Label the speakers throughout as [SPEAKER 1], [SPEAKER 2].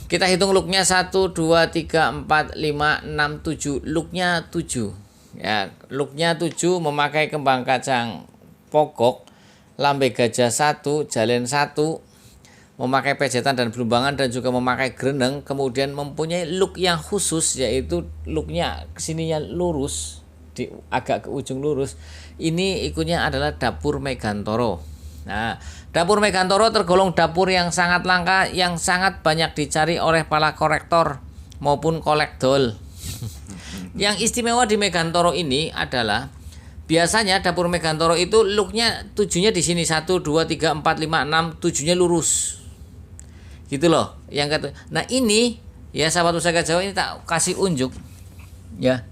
[SPEAKER 1] Kita hitung looknya 1, 2, 3, 4, 5, 6, 7. Looknya 7. Ya, looknya 7 memakai kembang kacang pokok, lambe gajah 1, jalen 1, memakai pejetan dan belumbangan dan juga memakai greneng. Kemudian mempunyai look yang khusus, yaitu looknya kesininya lurus, agak ke ujung lurus. Ini ikutnya adalah dapur Megantoro. Nah, dapur Megantoro tergolong dapur yang sangat langka, yang sangat banyak dicari oleh para kolektor maupun kolekdol. Yang istimewa di Megantoro ini adalah biasanya dapur Megantoro itu looknya 7-nya di sini 1, 2, 3, 4, 5, 6, 7-nya lurus. Gitu loh. Yang kata. Nah, ini ya sahabat Pusaka Jawa, ini tak kasih unjuk. Ya.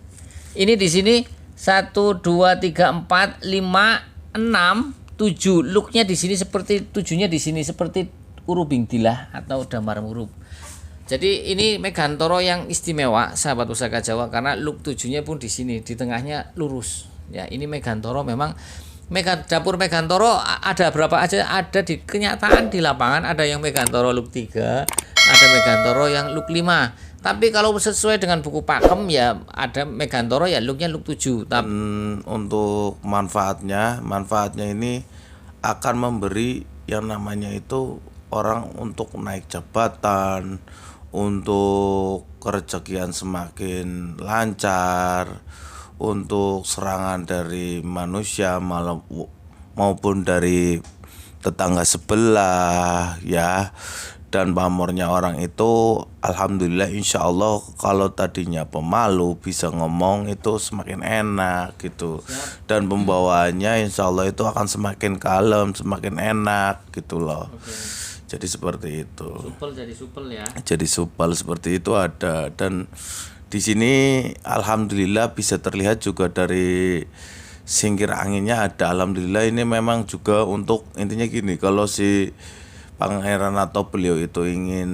[SPEAKER 1] Ini di sini 1, 2, 3, 4, 5, 6, 7. Looknya di sini seperti 7-nya di sini seperti urubing dilah atau damar murub. Jadi ini Megantoro yang istimewa sahabat Pusaka Jawa, karena look 7-nya pun di sini, di tengahnya lurus. Ya, ini Megantoro memang dapur Megantoro ada berapa aja, ada di kenyataan di lapangan, ada yang Megantoro look 3, ada Megantoro yang look 5. Tapi kalau sesuai dengan buku pakem ya ada Megantoro ya looknya look 7. Tapi
[SPEAKER 2] untuk manfaatnya ini akan memberi yang namanya itu orang untuk naik jabatan, untuk kerezekian semakin lancar, untuk serangan dari manusia maupun dari tetangga sebelah ya. Dan pamornya orang itu alhamdulillah insya Allah kalau tadinya pemalu bisa ngomong itu semakin enak gitu. Dan pembawaannya insya Allah itu akan semakin kalem, semakin enak gitu loh. Jadi seperti itu.
[SPEAKER 1] supel jadi supel ya.
[SPEAKER 2] Jadi supel seperti itu ada. Dan di sini alhamdulillah bisa terlihat juga dari singkir anginnya ada. Alhamdulillah ini memang juga untuk intinya gini, kalau si pangeran atau beliau itu ingin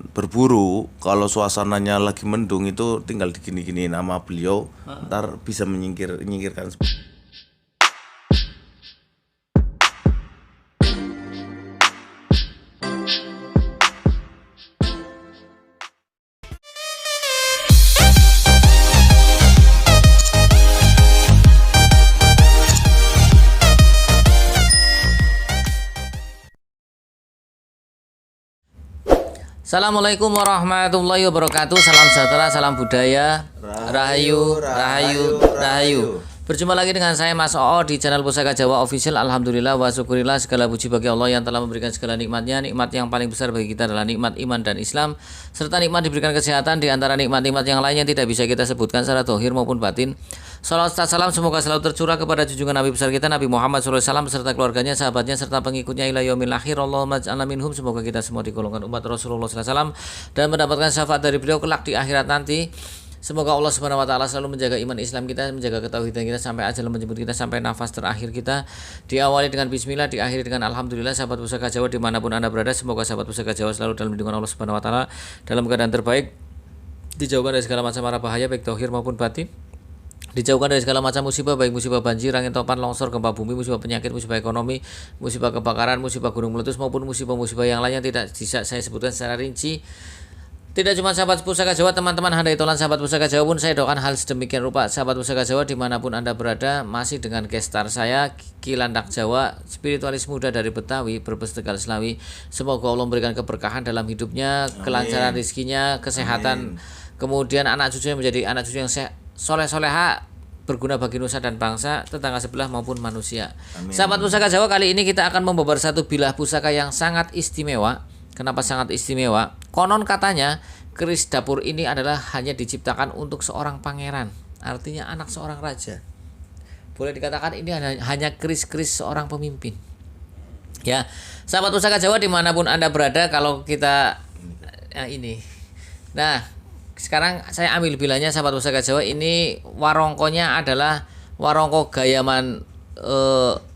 [SPEAKER 2] berburu, kalau suasananya lagi mendung itu tinggal digini-gini nama beliau, ntar bisa menyingkirkan.
[SPEAKER 1] Assalamualaikum warahmatullahi wabarakatuh. Salam sejahtera, salam budaya, rahayu, rahayu, rahayu. Berjumpa lagi dengan saya Mas Oo di channel Pusaka Jawa Official. Alhamdulillah wa syukurillah, segala puji bagi Allah yang telah memberikan segala nikmatnya. Nikmat yang paling besar bagi kita adalah nikmat iman dan Islam, serta nikmat diberikan kesehatan. Di antara nikmat-nikmat yang lainnya tidak bisa kita sebutkan secara zahir maupun batin. Salawat serta salam semoga selalu tercurah kepada junjungan Nabi besar kita Nabi Muhammad SAW beserta keluarganya, sahabatnya serta pengikutnya ila yaumil akhir. Allahumma ij'alna minhum. Semoga kita semua digolongkan umat Rasulullah SAW dan mendapatkan syafaat dari beliau kelak di akhirat nanti. Semoga Allah Subhanahu wa taala selalu menjaga iman Islam kita, menjaga ketauhidan kita sampai ajal menjemput kita, sampai nafas terakhir kita. Diawali dengan bismillah, diakhiri dengan alhamdulillah. Sahabat Pusaka Jawa dimanapun Anda berada, semoga sahabat Pusaka Jawa selalu dalam lindungan Allah Subhanahu wa taala, dalam keadaan terbaik, dijauhkan dari segala macam mara bahaya baik zahir maupun batin. Dijauhkan dari segala macam musibah, baik musibah banjir, angin topan, longsor, gempa bumi, musibah penyakit, musibah ekonomi, musibah kebakaran, musibah gunung meletus maupun musibah-musibah yang lainnya tidak bisa saya sebutkan secara rinci. Tidak cuma sahabat Pusaka Jawa, teman-teman handai tolan sahabat Pusaka Jawa pun saya doakan hal sedemikian rupa. Sahabat Pusaka Jawa dimanapun Anda berada, masih dengan gestar saya Kilandak Jawa, spiritualis muda dari Betawi, Brebes, Tegal, Selawi. Semoga Allah memberikan keberkahan dalam hidupnya, kelancaran rezekinya, kesehatan, kemudian anak cucunya menjadi anak cucu yang soleh-soleha, berguna bagi nusa dan bangsa, tetangga sebelah maupun manusia. Amin. Sahabat Pusaka Jawa, kali ini kita akan membabar satu bilah pusaka yang sangat istimewa. Kenapa sangat istimewa? Konon katanya keris dapur ini adalah hanya diciptakan untuk seorang pangeran, artinya anak seorang raja. Boleh dikatakan ini hanya keris-keris seorang pemimpin. Ya, sahabat Pusaka Jawa dimanapun Anda berada, kalau kita ini. Nah, sekarang saya ambil bilanya sahabat Pusaka Jawa. Ini warongkonya adalah warongko Gayaman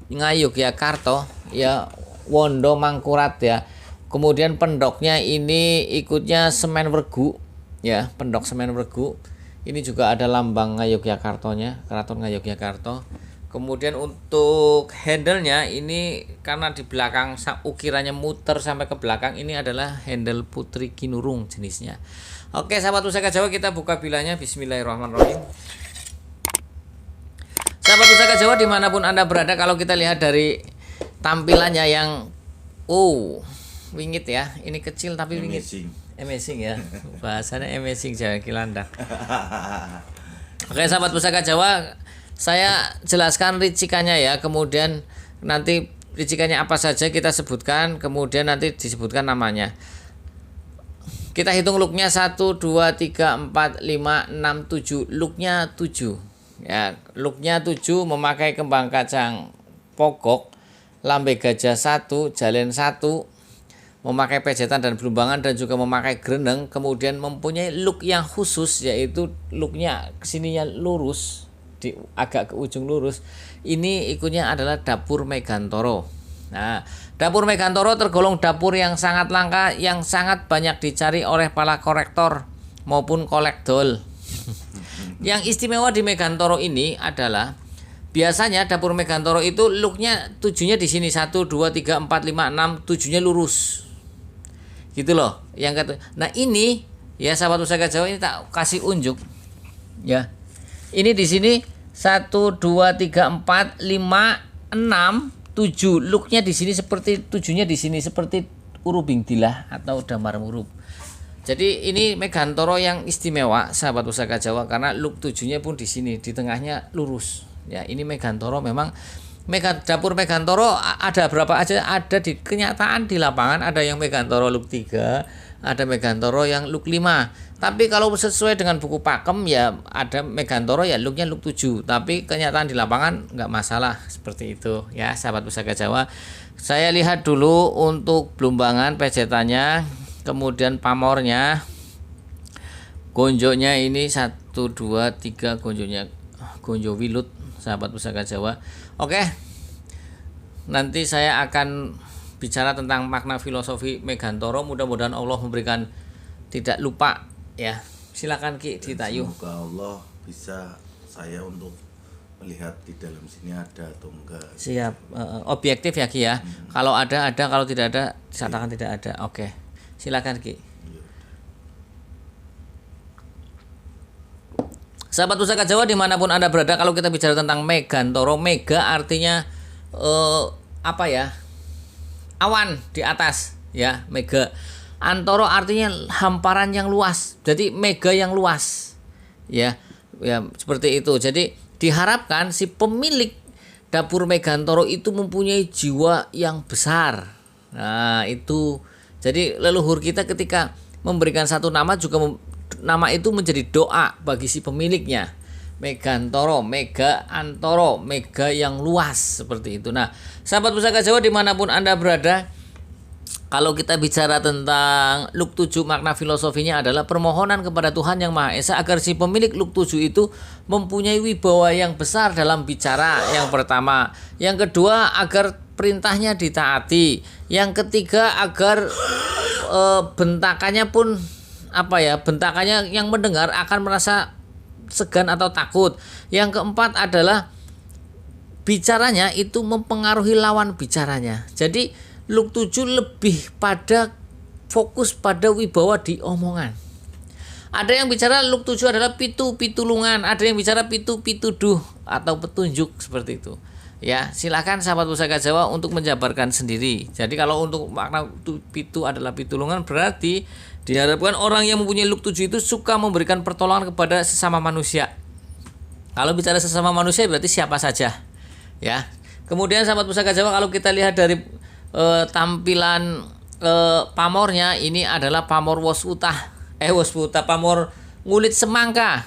[SPEAKER 1] Ngayogyakarta ya, Wondo Mangkurat ya. Kemudian pendoknya ini ikutnya semen wergu ya, pendok semen wergu. Ini juga ada lambang Ngayogyakartanya, Keraton Ngayogyakarta. Kemudian untuk handle-nya ini karena di belakang ukirannya muter sampai ke belakang, ini adalah handle Putri Kinurung jenisnya. Oke, sahabat Pusaka Jawa, kita buka bilanya. Bismillahirrahmanirrahim. Sahabat Pusaka Jawa dimanapun Anda berada, kalau kita lihat dari tampilannya yang wingit ya, ini kecil tapi wingit. Amazing ya, bahasanya amazing Jawa Kilandak. Oke, sahabat Pusaka Jawa, saya jelaskan ricikannya ya, kemudian nanti ricikannya apa saja kita sebutkan, kemudian nanti disebutkan namanya. Kita hitung looknya 1, 2, 3, 4, 5, 6, 7. Looknya 7 ya, looknya 7, memakai kembang kacang pokok, lambe gajah 1, jalen 1, memakai pejetan dan belumbangan, dan juga memakai greneng. Kemudian mempunyai look yang khusus, yaitu looknya kesininya lurus, agak ke ujung lurus. Ini ikonnya adalah dapur Megantoro. Nah, dapur Megantoro tergolong dapur yang sangat langka, yang sangat banyak dicari oleh para kolektor maupun kolekdol. Yang istimewa di Megantoro ini adalah biasanya dapur Megantoro itu looknya 7-nya di sini, 1, 2, 3, 4, 5, 6, 7-nya lurus. Gitu loh. Yang kata. Nah, ini ya sahabat Pusaka Jawa, ini tak kasih unjuk. Ya. Ini di sini 1, 2, 3, 4, 5, 6, 7. Looknya di sini seperti 7-nya di sini seperti urubing dilah atau damar murup. Jadi ini Megantoro yang istimewa sahabat Pusaka Jawa, karena look 7-nya pun di sini, di tengahnya lurus. Ya, ini Megantoro memang dapur Megantoro ada berapa aja, ada di kenyataan di lapangan, ada yang Megantoro look 3, ada Megantoro yang look 5. Tapi kalau sesuai dengan buku pakem ya ada Megantoro ya looknya look 7, tapi kenyataan di lapangan nggak masalah seperti itu ya sahabat Pusaka Jawa. Saya lihat dulu untuk belumbangan pejetannya, kemudian pamornya, gonjonya ini 1, 2, 3 gonjonya, gonjo wilut sahabat Pusaka Jawa. Oke, nanti saya akan bicara tentang makna filosofi Megantoro. Mudah-mudahan Allah memberikan tidak lupa ya. Silakan Ki Ditayu.
[SPEAKER 2] Semoga Allah bisa saya untuk melihat di dalam sini ada atau enggak.
[SPEAKER 1] Siap, objektif ya Ki ya. Kalau ada, kalau tidak ada disatakan tidak ada. Oke, silakan Ki. Sahabat Pusaka Jawa dimanapun Anda berada, kalau kita bicara tentang Megantoro, mega artinya apa ya? Awan di atas ya, mega. Antoro artinya hamparan yang luas. Jadi mega yang luas. Ya, seperti itu. Jadi diharapkan si pemilik dapur Megantoro itu mempunyai jiwa yang besar. Nah, itu. Jadi leluhur kita ketika memberikan satu nama juga nama itu menjadi doa bagi si pemiliknya. Megantoro, mega antoro, mega yang luas, seperti itu. Nah, sahabat Pusaka Jawa dimanapun Anda berada, kalau kita bicara tentang look 7, makna filosofinya adalah permohonan kepada Tuhan Yang Maha Esa agar si pemilik look 7 itu mempunyai wibawa yang besar dalam bicara, yang pertama. Yang kedua, agar perintahnya ditaati. Yang ketiga, agar bentakannya pun bentakannya yang mendengar akan merasa segan atau takut. Yang keempat adalah bicaranya itu mempengaruhi lawan bicaranya. Jadi look 7 lebih pada fokus pada wibawa di omongan. Ada yang bicara look 7 adalah pitulungan, ada yang bicara pituduh atau petunjuk, seperti itu. Ya, silakan sahabat Pusaka Jawa untuk menjabarkan sendiri. Jadi kalau untuk makna pitu adalah pitulungan, berarti diharapkan orang yang mempunyai look 7 itu suka memberikan pertolongan kepada sesama manusia. Kalau bicara sesama manusia berarti siapa saja. Ya. Kemudian sahabat Pusaka Jawa, kalau kita lihat dari tampilan pamornya, ini adalah pamor Woswutah, pamor ngulit semangka.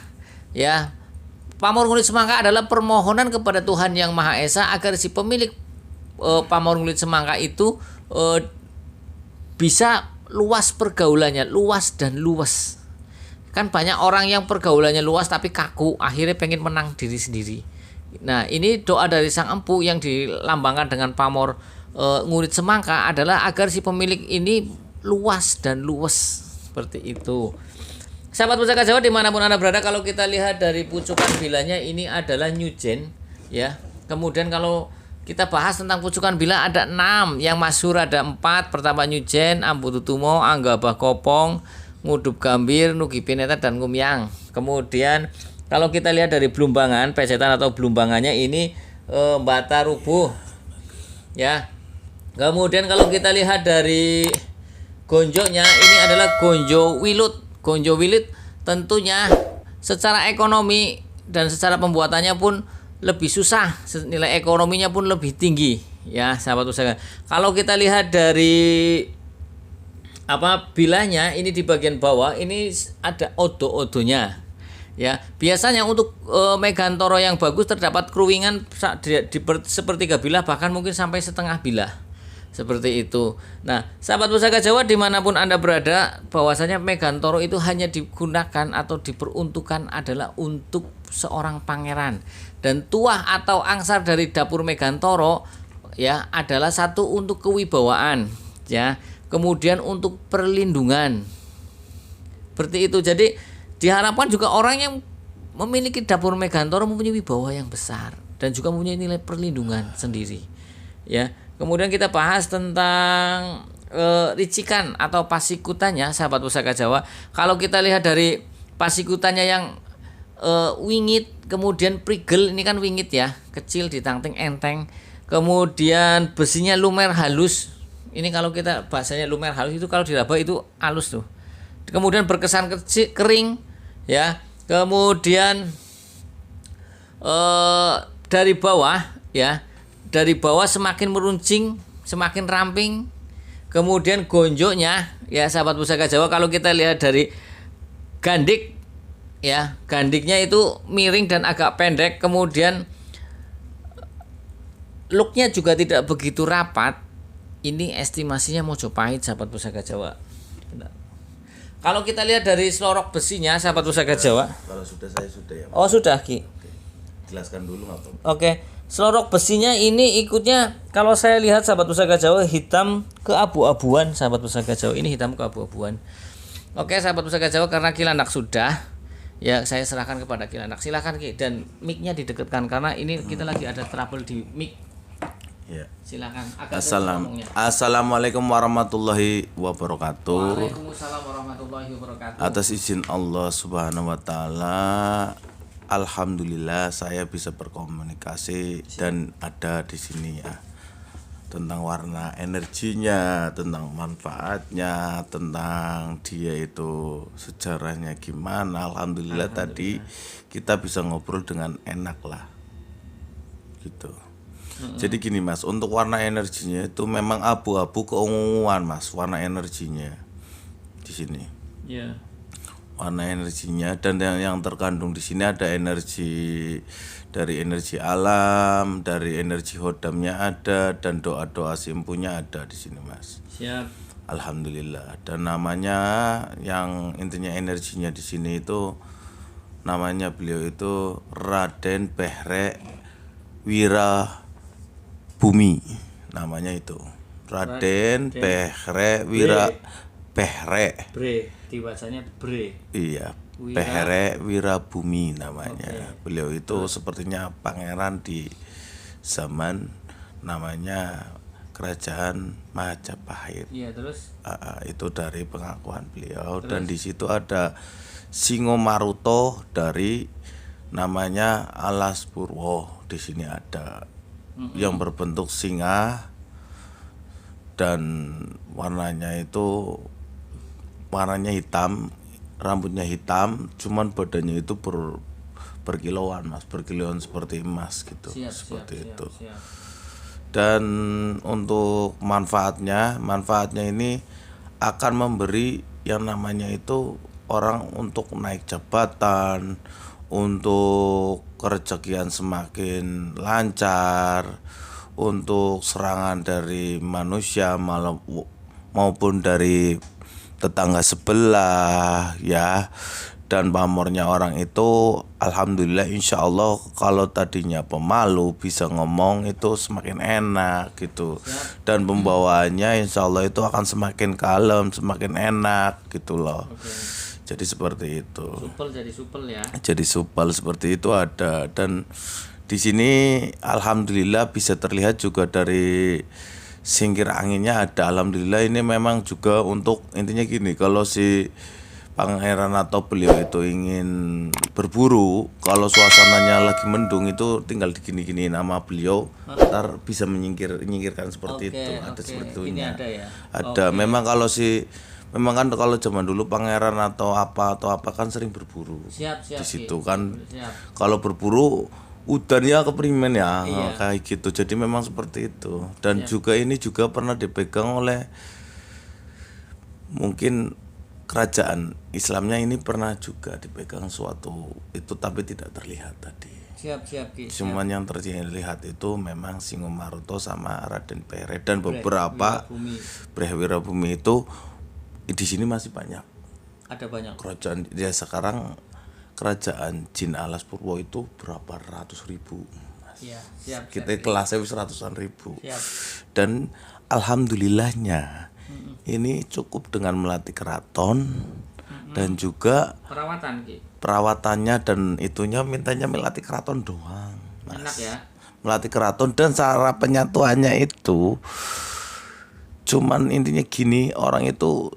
[SPEAKER 1] Ya. Pamor ngulit semangka adalah permohonan kepada Tuhan Yang Maha Esa agar si pemilik pamor ngulit semangka itu bisa luas pergaulannya, luas dan luwes. Kan banyak orang yang pergaulannya luas tapi kaku, akhirnya pengen menang diri sendiri. Nah, ini doa dari Sang Empu yang dilambangkan dengan pamor ngulit semangka adalah agar si pemilik ini luas dan luwes, seperti itu. Sahabat Pusaka Jawa dimanapun Anda berada, kalau kita lihat dari pucukan bilanya, ini adalah New Gen ya. Kemudian kalau kita bahas tentang pucukan bila ada 6, yang masyhur ada 4. Pertama Nyujen, Ambututumo, Anggabah Kopong, Ngudup Gambir, Nugi Pineta dan Ngumyang. Kemudian kalau kita lihat dari Blumbangan, pesetan atau Blumbangannya ini Mbata Rubuh. Ya. Kemudian kalau kita lihat dari gonjonya ini adalah Gonjo Wilut. Gonjo Wilut tentunya secara ekonomi dan secara pembuatannya pun lebih susah, nilai ekonominya pun lebih tinggi ya sahabat usaha. Kalau kita lihat dari bilahnya ini di bagian bawah ini ada odo-odonya ya. Biasanya untuk Megantoro yang bagus terdapat kruwingan di sepertiga bilah, bahkan mungkin sampai setengah bilah. Seperti itu. Nah, sahabat pusaka Jawa dimanapun Anda berada, bahwasanya Megantoro itu hanya digunakan atau diperuntukkan adalah untuk seorang pangeran, dan tuah atau angsar dari dapur Megantoro ya adalah satu untuk kewibawaan ya, kemudian untuk perlindungan. Seperti itu. Jadi diharapkan juga orang yang memiliki dapur Megantoro mempunyai wibawa yang besar dan juga mempunyai nilai perlindungan sendiri ya. Kemudian kita bahas tentang ricikan atau pasikutannya sahabat pusaka Jawa. Kalau kita lihat dari pasikutannya yang wingit, kemudian prigel, ini kan wingit ya, kecil, ditangting enteng. Kemudian besinya lumer halus. Ini kalau kita bahasanya lumer halus itu kalau diraba itu halus tuh. Kemudian berkesan kering ya. Kemudian dari bawah ya. Dari bawah semakin meruncing, semakin ramping. Kemudian gonjoknya ya sahabat pusaka Jawa, kalau kita lihat dari gandik ya, gandiknya itu miring dan agak pendek. Kemudian looknya juga tidak begitu rapat. Ini estimasinya Mojopahit sahabat pusaka Jawa. Benar. Kalau kita lihat dari selorok besinya sahabat pusaka Jawa.
[SPEAKER 2] Kalau sudah saya sudah ya.
[SPEAKER 1] Oh sudah Ki.
[SPEAKER 2] Oke. Jelaskan dulu nggak apa-apa.
[SPEAKER 1] Oke. Selorok besinya ini ikutnya kalau saya lihat sahabat pusaka Jawa hitam keabu-abuan sahabat pusaka Jawa. Ini hitam keabu-abuan. Oke sahabat pusaka Jawa, karena Kilandak sudah ya saya serahkan kepada Kilandak. Silakan Ki, dan mic-nya didekatkan karena ini kita lagi ada trouble di mic.
[SPEAKER 2] Ya.
[SPEAKER 1] Silakan.
[SPEAKER 2] Assalamualaikum warahmatullahi wabarakatuh.
[SPEAKER 1] Waalaikumsalam warahmatullahi wabarakatuh.
[SPEAKER 2] Atas izin Allah Subhanahu wa taala, alhamdulillah saya bisa berkomunikasi dan ada di sini ya. Tentang warna energinya, tentang manfaatnya, tentang dia itu sejarahnya gimana. Alhamdulillah tadi kita bisa ngobrol dengan enak lah. Gitu. Jadi gini Mas, untuk warna energinya itu memang abu-abu keunguan Mas, warna energinya di sini.
[SPEAKER 1] Ya.
[SPEAKER 2] Warna energinya, dan yang terkandung di sini ada energi dari energi alam, dari energi hodamnya ada, dan doa-doa simpunya ada di sini Mas.
[SPEAKER 1] Siap.
[SPEAKER 2] Alhamdulillah. Dan namanya yang intinya energinya di sini itu namanya beliau itu Raden Behre Wira Bumi, namanya itu Raden Behre Wira Behre.
[SPEAKER 1] Bre, dibacanya Bre.
[SPEAKER 2] Iya, Behre Wirabumi namanya. Beliau itu sepertinya pangeran di zaman namanya Kerajaan Majapahit.
[SPEAKER 1] Iya, terus
[SPEAKER 2] Itu dari pengakuan beliau. Dan di situ ada Singo Maruto dari namanya Alas Purwo. Di sini ada yang berbentuk singa dan warnanya hitam, rambutnya hitam, cuman badannya itu berkilauan Mas, berkilauan seperti emas gitu. Seperti itu. Dan untuk manfaatnya ini akan memberi yang namanya itu orang untuk naik jabatan, untuk kerezekian semakin lancar, untuk serangan dari manusia maupun dari tetangga sebelah ya. Dan pamornya orang itu alhamdulillah insya Allah kalau tadinya pemalu bisa ngomong itu semakin enak gitu. Dan pembawaannya insya Allah itu akan semakin kalem, semakin enak gitu loh. Jadi seperti itu.
[SPEAKER 1] supel jadi supel ya.
[SPEAKER 2] Jadi supel seperti itu ada. Dan di sini alhamdulillah bisa terlihat juga dari singkir anginnya ada. Alhamdulillah ini memang juga untuk intinya gini, kalau si pangeran atau beliau itu ingin berburu, kalau suasananya lagi mendung itu tinggal digini-gini nama beliau, ntar bisa menyingkirkan seperti itu. Ada seperti
[SPEAKER 1] Ini
[SPEAKER 2] itunya.
[SPEAKER 1] ada ya.
[SPEAKER 2] Ada. Memang kalau memang kan kalau zaman dulu pangeran atau apa kan sering berburu.
[SPEAKER 1] Siap
[SPEAKER 2] Di situ
[SPEAKER 1] Ki.
[SPEAKER 2] kan
[SPEAKER 1] Siap.
[SPEAKER 2] kalau berburu udannya keperimen ya,
[SPEAKER 1] Iya.
[SPEAKER 2] kayak gitu. Jadi memang seperti itu. Dan juga ini juga pernah dipegang oleh mungkin kerajaan Islamnya, ini pernah juga dipegang suatu itu tapi tidak terlihat tadi.
[SPEAKER 1] Siap Ki.
[SPEAKER 2] Cuman yang terlihat itu memang Singomaruto sama Raden Pere dan beberapa Brehwira Bumi itu di sini masih banyak.
[SPEAKER 1] Ada banyak.
[SPEAKER 2] Kerajaan ya sekarang kerajaan Jin Alas Purwo itu berapa ratus ribu.
[SPEAKER 1] Iya, siap.
[SPEAKER 2] Kita kelasnya wis ratusan ribu.
[SPEAKER 1] Siap.
[SPEAKER 2] Dan alhamdulillahnya ini cukup dengan melatih keraton dan juga
[SPEAKER 1] Perawatan Ki.
[SPEAKER 2] perawatannya dan itunya mintanya melatih keraton doang, Mas.
[SPEAKER 1] Enak ya.
[SPEAKER 2] Melatih keraton dan cara penyatuannya itu cuman intinya gini, orang itu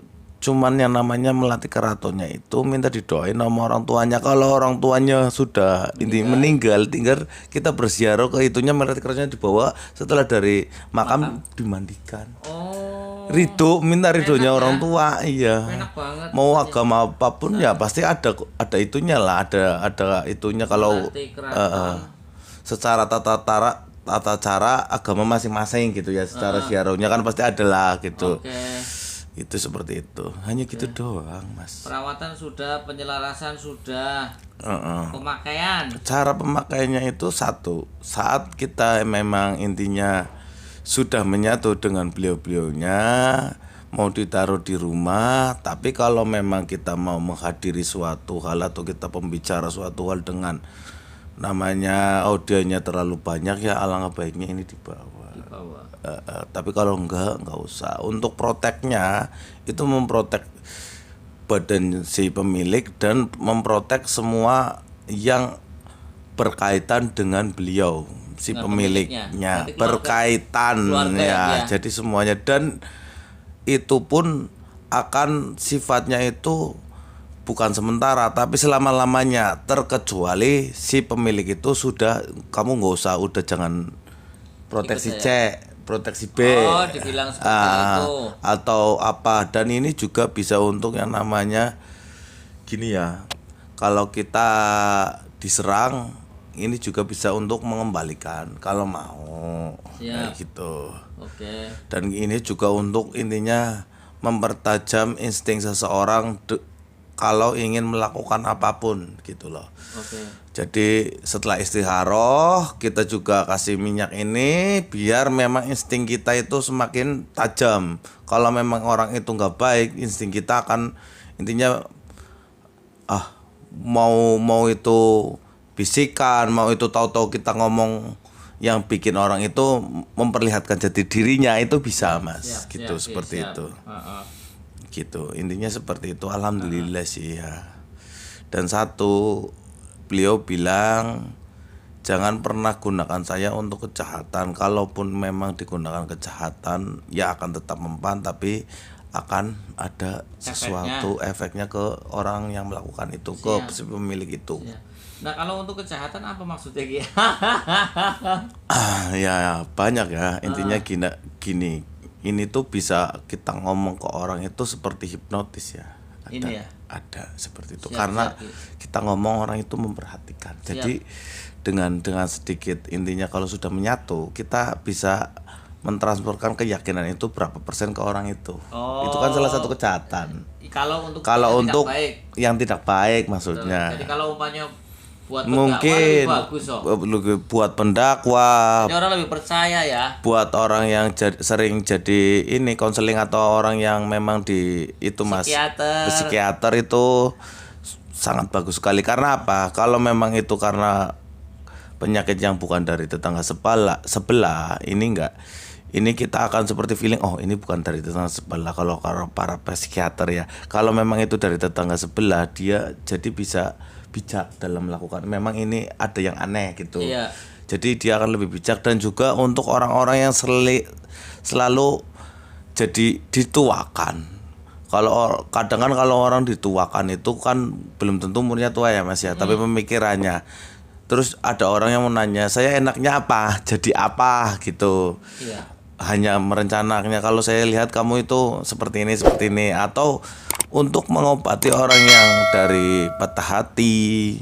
[SPEAKER 2] cuman yang namanya melatih keratonnya itu minta didoain sama orang tuanya. Kalau orang tuanya sudah meninggal, tinggal kita berziarah ke itunya, melatih keratonnya dibawa, setelah dari makam dimandikan.
[SPEAKER 1] Oh.
[SPEAKER 2] Ridho, minta ridhonya orang tua, iya.
[SPEAKER 1] Enak banget.
[SPEAKER 2] Mau agama apapun ya pasti ada itunya lah, ada itunya kalau
[SPEAKER 1] Melatih keraton.
[SPEAKER 2] secara tata cara agama masing-masing gitu ya, secara ziarahnya kan pasti ada lah gitu.
[SPEAKER 1] Oke.
[SPEAKER 2] Itu seperti itu, hanya gitu doang, Mas.
[SPEAKER 1] Perawatan sudah, penyelarasan sudah,
[SPEAKER 2] Heeh.
[SPEAKER 1] pemakaian.
[SPEAKER 2] Cara pemakaiannya itu satu, saat kita memang intinya sudah menyatu dengan beliau-beliaunya, mau ditaruh di rumah. Tapi kalau memang kita mau menghadiri suatu hal atau kita pembicara suatu hal dengan namanya audionya terlalu banyak, ya alangkah baiknya ini dibawa. Tapi kalau enggak usah. Untuk proteknya itu memprotek badan si pemilik dan memprotek semua yang berkaitan dengan beliau si pemiliknya.
[SPEAKER 1] Berarti
[SPEAKER 2] Berkaitan
[SPEAKER 1] keluarga
[SPEAKER 2] ya.
[SPEAKER 1] ya.
[SPEAKER 2] Jadi semuanya, dan itu pun akan sifatnya itu bukan sementara tapi selama-lamanya, terkecuali si pemilik itu sudah, kamu nggak usah, udah jangan proteksi C, proteksi B,
[SPEAKER 1] Oh, dibilang seperti itu.
[SPEAKER 2] atau apa. Dan ini juga bisa untuk yang namanya gini ya, kalau kita diserang ini juga bisa untuk mengembalikan kalau mau. Kayak gitu.
[SPEAKER 1] Oke.
[SPEAKER 2] Dan ini juga untuk intinya mempertajam insting seseorang kalau ingin melakukan apapun gitu loh.
[SPEAKER 1] Oke.
[SPEAKER 2] Jadi setelah istikharah kita juga kasih minyak ini biar memang insting kita itu semakin tajam. Kalau memang orang itu nggak baik, insting kita akan intinya mau itu bisikan, mau itu tahu-tahu kita ngomong yang bikin orang itu memperlihatkan jati dirinya itu bisa, Mas. Gitu, seperti itu. Gitu, intinya seperti itu. Alhamdulillah sih ya. Dan satu, beliau bilang jangan pernah gunakan saya untuk kejahatan. Kalaupun memang digunakan kejahatan, ya akan tetap mempan, tapi akan ada sesuatu efeknya ke orang yang melakukan itu, ke si pemilik itu.
[SPEAKER 1] Nah, kalau untuk kejahatan apa maksudnya Ki?
[SPEAKER 2] Ya banyak ya, intinya gini. Ini tuh bisa kita ngomong ke orang itu seperti hipnotis ya. Ada seperti itu. Karena kita ngomong orang itu memperhatikan. Jadi dengan sedikit, intinya kalau sudah menyatu, kita bisa mentransferkan keyakinan itu berapa persen ke orang itu. Itu kan salah satu kejahatan. Kalau untuk yang tidak baik maksudnya.
[SPEAKER 1] Jadi kalau umpamanya buat
[SPEAKER 2] mungkin
[SPEAKER 1] bagus,
[SPEAKER 2] buat pendakwa,
[SPEAKER 1] orang lebih percaya ya.
[SPEAKER 2] Buat orang yang sering jadi ini konseling atau orang yang memang di itu Mas psikiater itu sangat bagus sekali. Karena apa? Kalau memang itu karena penyakit yang bukan dari tetangga sebelah ini enggak. Ini kita akan seperti feeling, oh ini bukan dari tetangga sebelah. Kalau para psikiater ya, kalau memang itu dari tetangga sebelah, dia jadi bisa bijak dalam melakukan. Memang ini ada yang aneh gitu. Jadi dia akan lebih bijak. Dan juga untuk orang-orang yang selalu jadi dituakan. Kadang kan kalau orang dituakan itu kan belum tentu umurnya tua ya Mas ya, tapi pemikirannya. Terus ada orang yang mau nanya, saya enaknya apa? Jadi apa gitu.
[SPEAKER 1] Iya.
[SPEAKER 2] Hanya merencanakannya. Kalau saya lihat kamu itu seperti ini, atau untuk mengobati orang yang dari patah hati,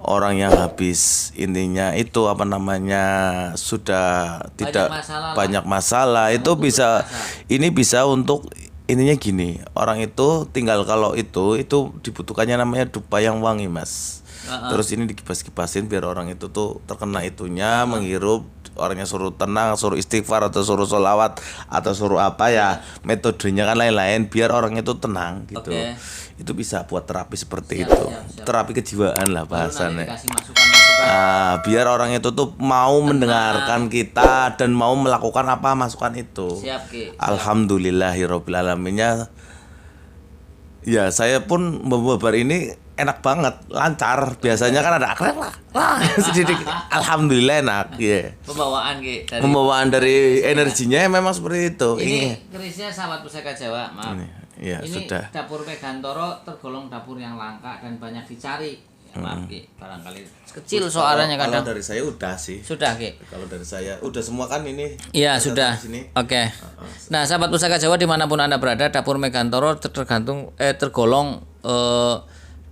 [SPEAKER 2] orang yang habis intinya itu sudah tidak banyak masalah, itu bisa ini bisa untuk intinya gini, orang itu tinggal kalau itu dibutuhkannya namanya dupa yang wangi Mas. Terus ini dikibas-kibasin biar orang itu tuh terkena itunya, menghirup, orangnya suruh tenang, suruh istighfar atau suruh sholawat atau suruh apa ya, metodenya kan lain-lain biar orang itu tenang gitu. Itu bisa buat terapi seperti itu. Terapi kejiwaan lah bahasannya. Biar orang itu tuh mau mendengarkan kita dan mau melakukan apa masukan itu. Alhamdulillahirabbil alaminnya. Ya, saya pun membabar ini enak banget, lancar. Biasanya kan ada akrab lah. Sedikit. Alhamdulillah enak, ya. Pembawaan dari energinya memang seperti itu.
[SPEAKER 1] Ini kerisnya sahabat Pusaka Jawa, maaf.
[SPEAKER 2] Ini sudah.
[SPEAKER 1] Dapur Megantoro tergolong dapur yang langka dan banyak dicari. Maaf barangkali kecil suaranya kadang.
[SPEAKER 2] Kalau dari saya udah sih.
[SPEAKER 1] Sudah
[SPEAKER 2] Kalau dari saya udah semua kan ini.
[SPEAKER 1] Iya sudah. Oke. Nah sahabat Pusaka Jawa dimanapun Anda berada, dapur Megantoro tergolong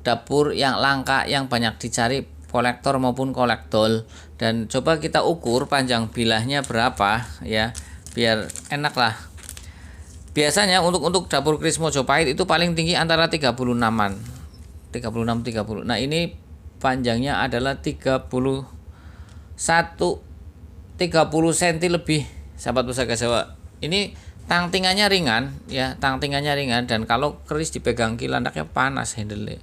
[SPEAKER 1] dapur yang langka yang banyak dicari kolektor maupun kolektol. Dan coba kita ukur panjang bilahnya berapa ya, biar enak lah. Biasanya untuk dapur keris Mojopahit itu paling tinggi antara 36-an. 36-30. Nah, ini panjangnya adalah 30 cm lebih, sahabat Pusaka Jawa. Ini tangtingannya ringan ya, dan kalau keris dipegang kilandaknya panas handle.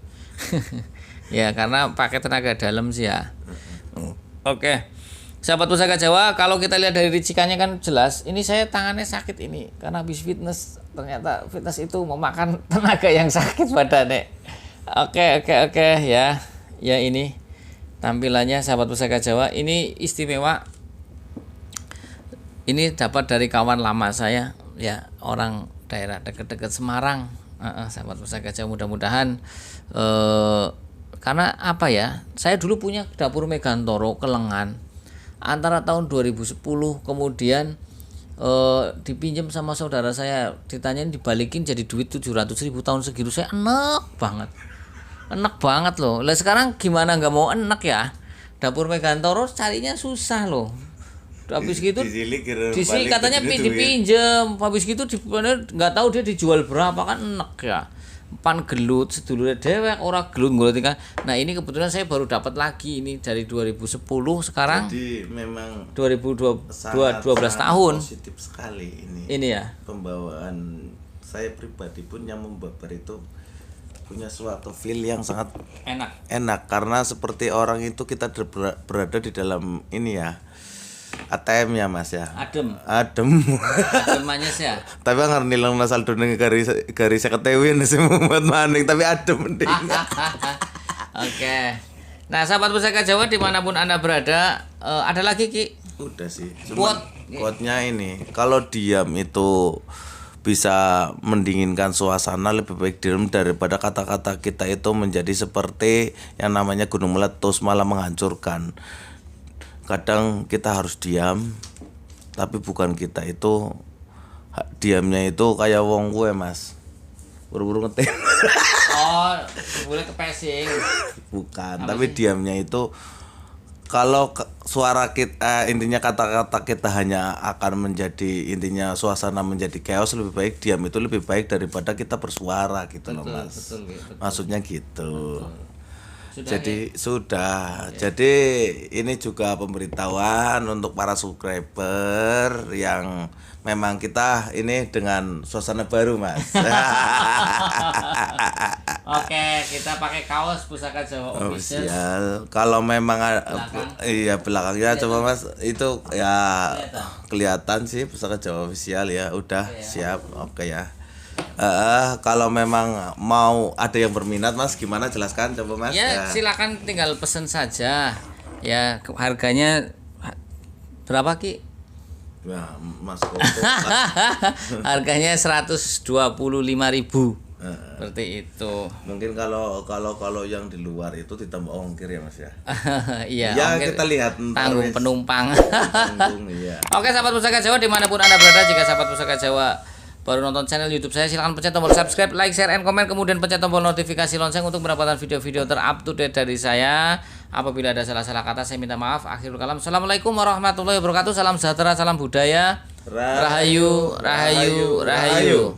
[SPEAKER 1] Ya, karena pakai tenaga dalam sih ya. Oke. Sahabat Pusaka Jawa, kalau kita lihat dari ricikannya kan jelas, ini saya tangannya sakit ini karena habis fitness. Ternyata fitness itu memakan tenaga yang sakit badannya. Oke ya. Ya, ini tampilannya sahabat Pusaka Jawa. Ini istimewa. Ini dapat dari kawan lama saya ya, orang daerah dekat-dekat Semarang. Sahabat Pusaka Jawa, mudah-mudahan karena apa ya, saya dulu punya dapur Megantoro Kelengan antara tahun 2010, kemudian dipinjam sama saudara saya, ditanyain dibalikin jadi duit 700.000 tahun segitu. Saya enak banget loh. Lah sekarang gimana nggak mau enak ya, dapur Megantoro carinya susah loh. Habis gitu di sini katanya dipinjam, habis gitu nggak tahu dia dijual berapa, kan enak ya. Pan gelut sedulure dewek ora gelut nggolet kan. Nah, ini kebetulan saya baru dapat lagi ini dari 2010 sekarang.
[SPEAKER 2] Jadi memang
[SPEAKER 1] 12 tahun.
[SPEAKER 2] Positif sekali ini.
[SPEAKER 1] Ini ya.
[SPEAKER 2] Pembawaan saya pribadi pun yang membabar itu punya suatu feel yang sangat enak karena seperti orang itu kita berada di dalam ini ya, ATM ya Mas ya. Adem
[SPEAKER 1] manis ya.
[SPEAKER 2] Tapi nggak nilang saldo ning garis seketewi sih membuat maning, tapi adem mending.
[SPEAKER 1] Oke. Nah, sahabat Pusaka Jawa dimanapun Anda berada, ada lagi Ki?
[SPEAKER 2] Udah sih. Quote-nya ini, kalau diam itu bisa mendinginkan suasana, lebih baik diam daripada kata-kata kita itu menjadi seperti yang namanya gunung meletus malah menghancurkan. Kadang kita harus diam, tapi bukan kita itu diamnya itu kayak wong gue Mas, buru-buru ngetem.
[SPEAKER 1] Oh, boleh kepesing.
[SPEAKER 2] Bukan, tapi diamnya itu kalau suara kita, intinya kata-kata kita hanya akan menjadi, intinya suasana menjadi chaos, lebih baik diam itu lebih baik daripada kita bersuara gitu loh Mas. Betul. Maksudnya gitu. Sudah. Jadi ini juga pemberitahuan untuk para subscriber yang memang kita ini dengan suasana baru Mas.
[SPEAKER 1] Oke, kita pakai kaos Pusaka Jawa Official.
[SPEAKER 2] Kalau memang belakangnya coba Mas, itu ya kelihatan sih Pusaka Jawa Official ya. Udah siap. Oke ya. Kalau memang mau ada yang berminat Mas, gimana jelaskan coba Mas?
[SPEAKER 1] Ya, silakan tinggal pesen saja. Ya, harganya Berapa Ki?
[SPEAKER 2] Nah, Mas Koko.
[SPEAKER 1] Harganya 125.000. Seperti itu.
[SPEAKER 2] Mungkin kalau yang di luar itu ditambah ongkir ya Mas ya.
[SPEAKER 1] Iya,
[SPEAKER 2] Ya
[SPEAKER 1] ongkir
[SPEAKER 2] kita lihat ntar
[SPEAKER 1] tanggung
[SPEAKER 2] wis.
[SPEAKER 1] penumpang.
[SPEAKER 2] Tanggung iya.
[SPEAKER 1] Oke sahabat Pusaka Jawa dimanapun Anda berada, jika sahabat Pusaka Jawa baru nonton channel YouTube saya, silahkan pencet tombol subscribe, like, share, and komen, kemudian pencet tombol notifikasi lonceng untuk mendapatkan video-video terupdate to date dari saya. Apabila ada salah-salah kata saya minta maaf. Akhirul kalam. Assalamualaikum warahmatullahi wabarakatuh. Salam sejahtera, salam budaya. Rahayu, rahayu, rahayu.